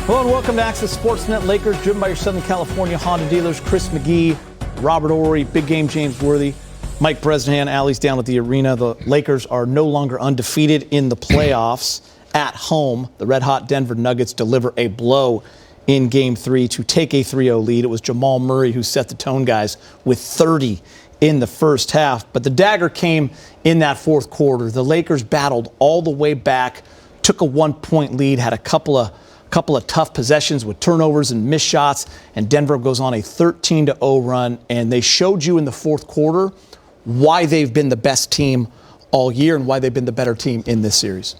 Hello and welcome to Access Sportsnet. Lakers driven by your Southern California Honda dealers, Chris McGee, Robert Horry, Big Game James Worthy, Mike Bresnahan. Allie's down at the arena. The Lakers are no longer undefeated in the playoffs at home. The red-hot Denver Nuggets deliver a blow in Game 3 to take a 3-0 lead. It was Jamal Murray who set the tone, guys, with 30 in the first half. But the dagger came in that fourth quarter. The Lakers battled all the way back, took a one-point lead, had a couple of tough possessions with turnovers and missed shots, and Denver goes on a 13-0 run, and they showed you in the fourth quarter why they've been the best team all year and why they've been the better team in this series.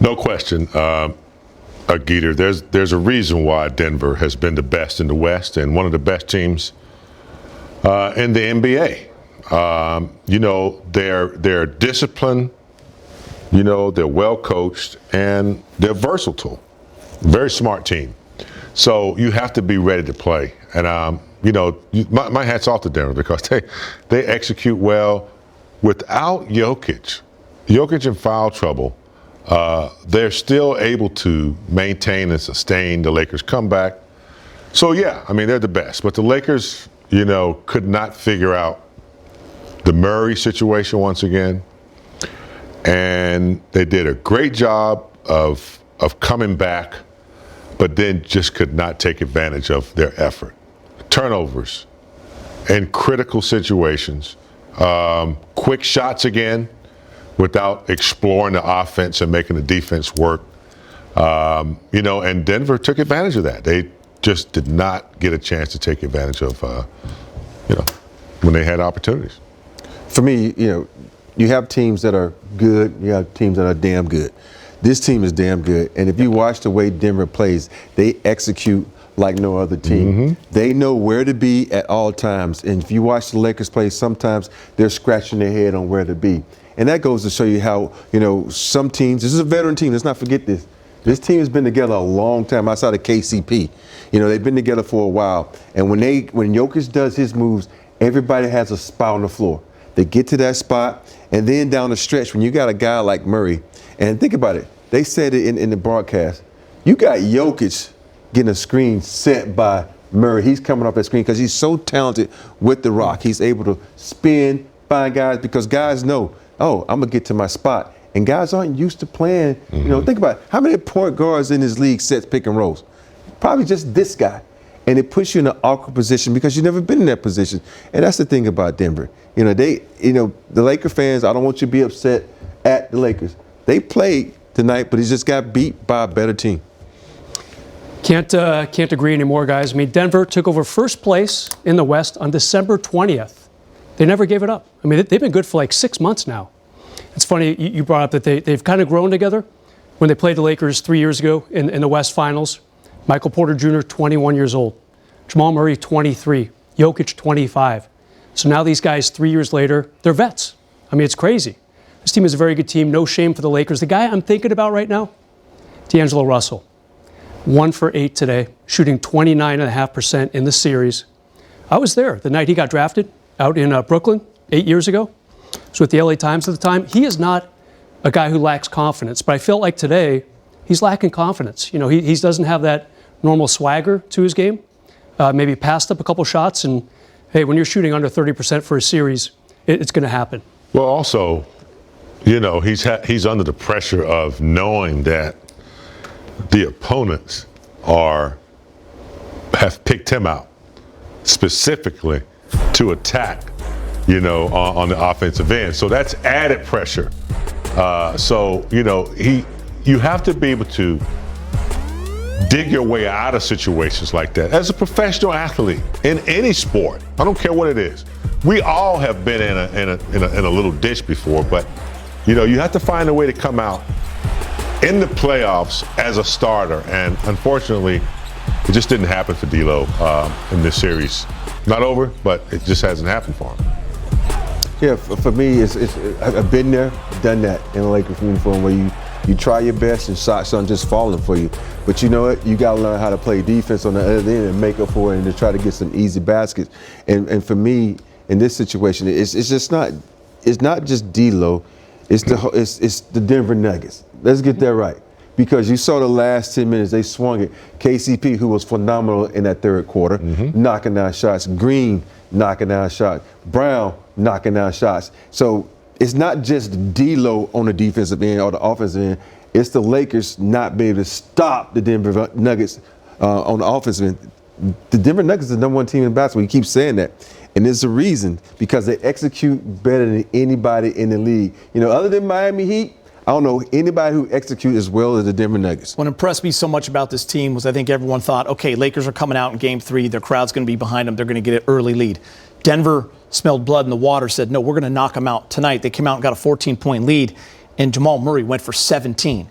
No question, Geeter. There's a reason why Denver has been the best in the West and one of the best teams in the NBA. They're disciplined, they're well coached, and they're versatile. Very smart team. So you have to be ready to play. And, my hat's off to Denver because they execute well. Without Jokic in foul trouble, they're still able to maintain and sustain the Lakers' comeback. So, they're the best. But the Lakers, could not figure out the Murray situation once again. And they did a great job of coming back, but then just could not take advantage of their effort. Turnovers in critical situations, quick shots again without exploring the offense and making the defense work. And Denver took advantage of that. They just did not get a chance to take advantage of, when they had opportunities. For me, you have teams that are good, you have teams that are damn good. This team is damn good, and if you watch the way Denver plays, they execute like no other team. Mm-hmm. They know where to be at all times, and if you watch the Lakers play, sometimes they're scratching their head on where to be. And that goes to show you how, some teams, this is a veteran team, let's not forget this. This team has been together a long time outside of KCP. They've been together for a while, and when Jokic does his moves, everybody has a spot on the floor. They get to that spot, and then down the stretch, when you got a guy like Murray, and think about it, they said it in the broadcast, you got Jokic getting a screen set by Murray. He's coming off that screen because he's so talented with the rock. He's able to spin, find guys, because guys know, I'm going to get to my spot. And guys aren't used to playing. Think about it. How many point guards in this league sets pick and rolls? Probably just this guy. And it puts you in an awkward position because you've never been in that position. And that's the thing about Denver. The Laker fans, I don't want you to be upset at the Lakers. They played tonight, but he just got beat by a better team. Can't agree anymore, guys. Denver took over first place in the West on December 20th. They never gave it up. They've been good for like 6 months now. It's funny, you brought up that they've kind of grown together. When they played the Lakers 3 years ago in the West Finals, Michael Porter Jr., 21 years old. Jamal Murray, 23. Jokic, 25. So now these guys, 3 years later, they're vets. It's crazy. This team is a very good team. No shame for the Lakers. The guy I'm thinking about right now, D'Angelo Russell. 1 for 8 today, shooting 29.5% in the series. I was there the night he got drafted out in Brooklyn 8 years ago. I was with the LA Times at the time. He is not a guy who lacks confidence, but I felt like today he's lacking confidence. He doesn't have that normal swagger to his game. Maybe passed up a couple shots, and hey, when you're shooting under 30% for a series, it's going to happen. Well, also, he's under the pressure of knowing that the opponents have picked him out specifically to attack, on the offensive end. So that's added pressure. You have to be able to dig your way out of situations like that. As a professional athlete in any sport, I don't care what it is. We all have been in a little ditch before, but you have to find a way to come out in the playoffs as a starter. And unfortunately, it just didn't happen for D'Lo in this series. Not over, but it just hasn't happened for him. Yeah, for me, I've been there, done that in a Lakers uniform where you try your best and shots aren't just falling for you. But you know what? You got to learn how to play defense on the other end and make up for it and to try to get some easy baskets. And for me, in this situation, it's not just D'Lo, it's the Denver Nuggets. Let's get that right. because you saw the last 10 minutes, they swung it. KCP, who was phenomenal in that third quarter, knocking down shots. Green, knocking down shots. Brown, knocking down shots. So it's not just D-Lo on the defensive end or the offensive end. It's the Lakers not being able to stop the Denver Nuggets on the offensive end. The Denver Nuggets is the #1 team in basketball. You keep saying that. And there's a reason, because they execute better than anybody in the league. You know, other than Miami Heat, I don't know anybody who executes as well as the Denver Nuggets. What impressed me so much about this team was I think everyone thought, okay, Lakers are coming out in game 3. Their crowd's going to be behind them. They're going to get an early lead. Denver smelled blood in the water, said, no, we're going to knock them out tonight. They came out and got a 14-point lead, and Jamal Murray went for 17.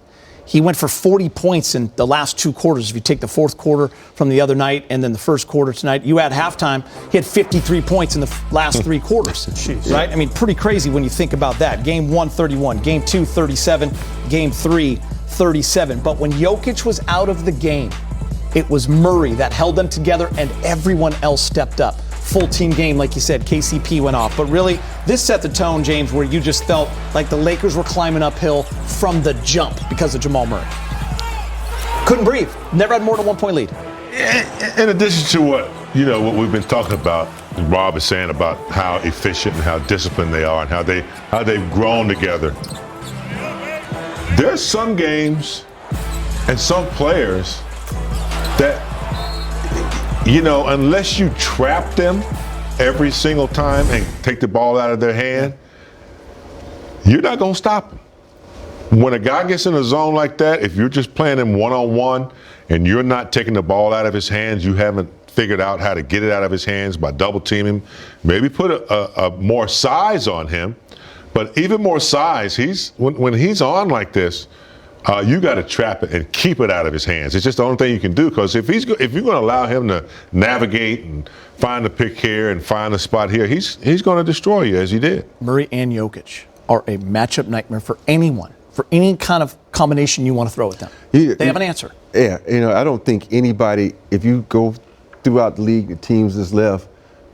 He went for 40 points in the last 2 quarters. If you take the fourth quarter from the other night and then the first quarter tonight, you add halftime, he had 53 points in the last 3 quarters. Jeez. Right? I mean, pretty crazy when you think about that. Game 1, 31. Game 2, 37. Game 3, 37. But when Jokic was out of the game, it was Murray that held them together and everyone else stepped up. Full team game, like you said, KCP went off. But really, this set the tone, James, where you just felt like the Lakers were climbing uphill from the jump because of Jamal Murray. Couldn't breathe. Never had more than 1 point lead. In addition to what we've been talking about, Rob is saying about how efficient and how disciplined they are and how they've grown together. There's some games and some players that, unless you trap them every single time and take the ball out of their hand, you're not going to stop them. When a guy gets in a zone like that, if you're just playing him one-on-one and you're not taking the ball out of his hands, you haven't figured out how to get it out of his hands by double teaming him, maybe put a more size on him. But even more size, when he's on like this, you got to trap it and keep it out of his hands. It's just the only thing you can do, because if you're going to allow him to navigate and find the pick here and find the spot here, he's going to destroy you, as he did. Murray and Jokic are a matchup nightmare for anyone, for any kind of combination you want to throw at them. They have an answer. Yeah, I don't think anybody, if you go throughout the league, the teams that's left,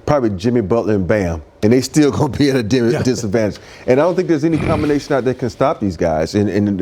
probably Jimmy Butler and Bam, and they still going to be at a disadvantage. And I don't think there's any combination out there that can stop these guys. And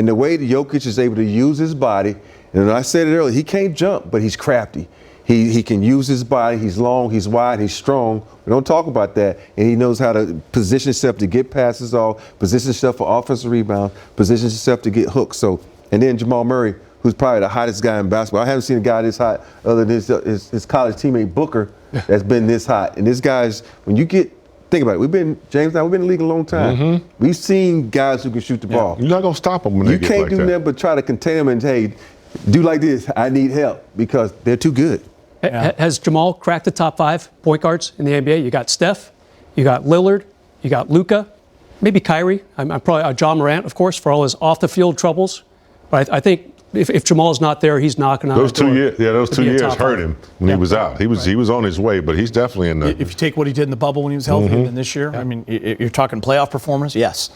the way that Jokic is able to use his body, and I said it earlier, he can't jump, but he's crafty. He can use his body. He's long, he's wide, he's strong. We don't talk about that. And he knows how to position himself to get passes off, position himself for offensive rebounds, position himself to get hooks. So, and then Jamal Murray, who's probably the hottest guy in basketball. I haven't seen a guy this hot other than his college teammate Booker that's been this hot. And this guy's, think about it, we've been in the league a long time. Mm-hmm. We've seen guys who can shoot the ball. You're not going to stop them when they get like that. You can't do nothing but try to contain them and, hey, do like this, I need help, because they're too good. Yeah. Has Jamal cracked the top 5 point guards in the NBA? You got Steph, you got Lillard, you got Luka, maybe Kyrie. I'm probably John Morant, of course, for all his off-the-field troubles. But I think if Jamal's not there, he's knocking on those 2 years. Yeah, those 2 years hurt him when he was out. He was on his way, but he's definitely in the. If you take what he did in the bubble when he was healthy, then this year, I mean, you're talking playoff performance. Yes.